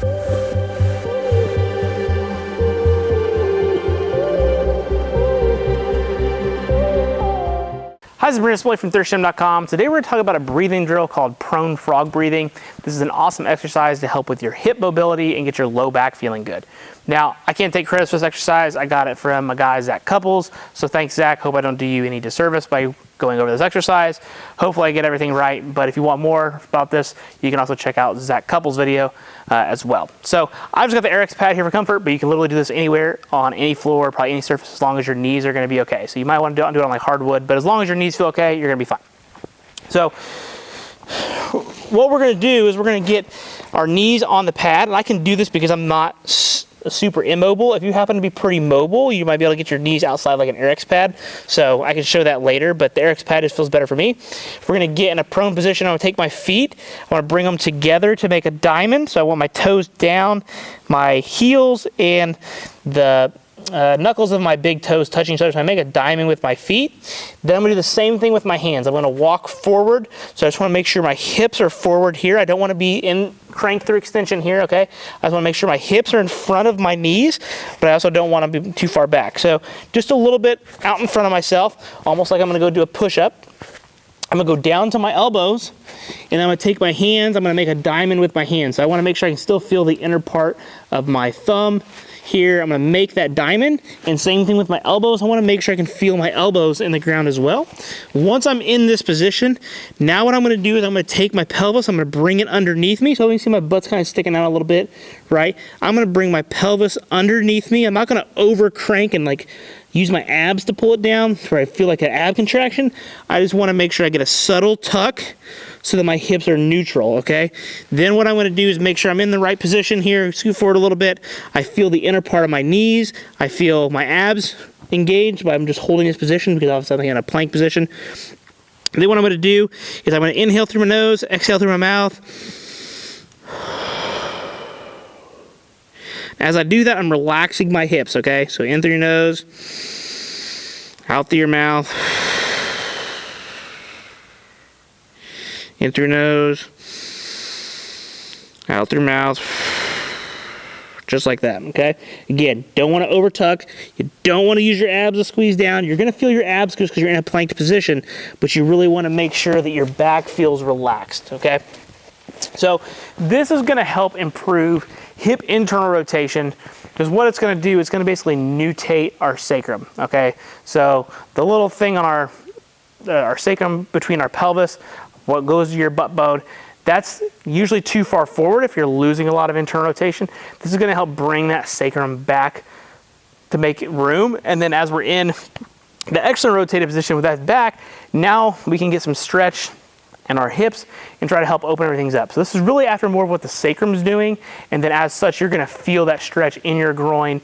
Hi, this is Brandon from thirstgym.com. Today we're going to talk about a breathing drill called prone frog breathing. This is an awesome exercise to help with your hip mobility and get your low back feeling good. Now, I can't take credit for this exercise. I got it from my guy, Zach Couples. So thanks, Zach. Hope I don't do you any disservice by going over this exercise. Hopefully I get everything right. But if you want more about this, you can also check out Zach Couples' video as well. So I've just got the RX pad here for comfort, but you can literally do this anywhere on any floor, probably any surface, as long as your knees are going to be okay. So you might want to do it on like hardwood, but as long as your knees feel okay, you're going to be fine. So what we're going to do is we're going to get our knees on the pad, and I can do this because I'm not super immobile. If you happen to be pretty mobile, you might be able to get your knees outside like an RX pad. So I can show that later, but the RX pad just feels better for me. We're going to get in a prone position. I'm going to take my feet. I want to bring them together to make a diamond. So I want my toes down, my heels and the knuckles of my big toes touching each other. So I make a diamond with my feet. Then I'm going to do the same thing with my hands. I'm going to walk forward. So I just want to make sure my hips are forward here. I don't want to be in crank through extension here, okay? I just want to make sure my hips are in front of my knees, but I also don't want to be too far back. So just a little bit out in front of myself, almost like I'm going to go do a push-up. I'm going to go down to my elbows, and I'm going to take my hands. I'm going to make a diamond with my hands. So I want to make sure I can still feel the inner part of my thumb. Here, I'm going to make that diamond, and same thing with my elbows. I want to make sure I can feel my elbows in the ground as well. Once I'm in this position, now what I'm going to do is I'm going to take my pelvis, I'm going to bring it underneath me. So you can see my butt's kind of sticking out a little bit, right? I'm going to bring my pelvis underneath me. I'm not going to over crank and like use my abs to pull it down where I feel like an ab contraction. I just want to make sure I get a subtle tuck so that my hips are neutral, okay? Then what I'm going to do is make sure I'm in the right position here, scoot forward a little bit. I feel the inner part of my knees. I feel my abs engaged, but I'm just holding this position because obviously I'm in a plank position. And then what I'm going to do is I'm going to inhale through my nose, exhale through my mouth. As I do that, I'm relaxing my hips, okay? So in through your nose, out through your mouth. In through your nose, out through your mouth, just like that, okay? Again, don't want to over tuck. You don't want to use your abs to squeeze down. You're going to feel your abs just because you're in a planked position, but you really want to make sure that your back feels relaxed, okay? So this is going to help improve hip internal rotation, because what it's going to do, it's going to basically nutate our sacrum, okay? So the little thing on our sacrum between our pelvis, what goes to your butt bone, that's usually too far forward if you're losing a lot of internal rotation. This is going to help bring that sacrum back to make room. And then as we're in the external rotated position with that back, now we can get some stretch in our hips and try to help open everything up. So this is really after more of what the sacrum's doing, and then as such, you're gonna feel that stretch in your groin,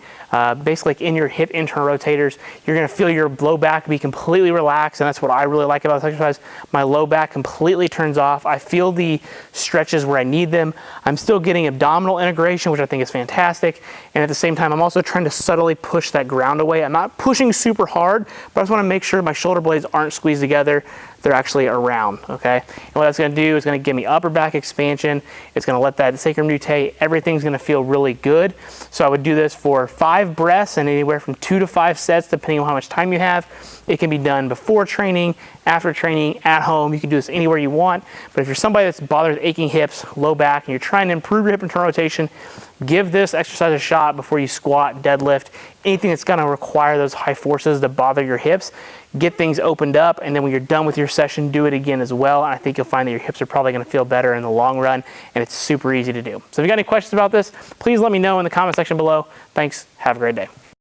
basically like in your hip internal rotators. You're gonna feel your low back be completely relaxed, and that's what I really like about this exercise. My low back completely turns off. I feel the stretches where I need them. I'm still getting abdominal integration, which I think is fantastic, and at the same time, I'm also trying to subtly push that ground away. I'm not pushing super hard, but I just wanna make sure my shoulder blades aren't squeezed together. They're actually around, okay? And what that's gonna do is gonna give me upper back expansion. It's gonna let that sacrum mutate. Everything's gonna feel really good. So I would do this for 5 breaths and anywhere from 2 to 5 sets, depending on how much time you have. It can be done before training, after training, at home. You can do this anywhere you want. But if you're somebody that's bothered with aching hips, low back, and you're trying to improve your hip internal rotation, give this exercise a shot before you squat, deadlift, anything that's gonna require those high forces to bother your hips. Get things opened up, and then when you're done with your session, do it again as well. And I think you'll find that your hips are probably gonna feel better in the long run, and it's super easy to do. So if you got any questions about this, please let me know in the comment section below. Thanks, have a great day.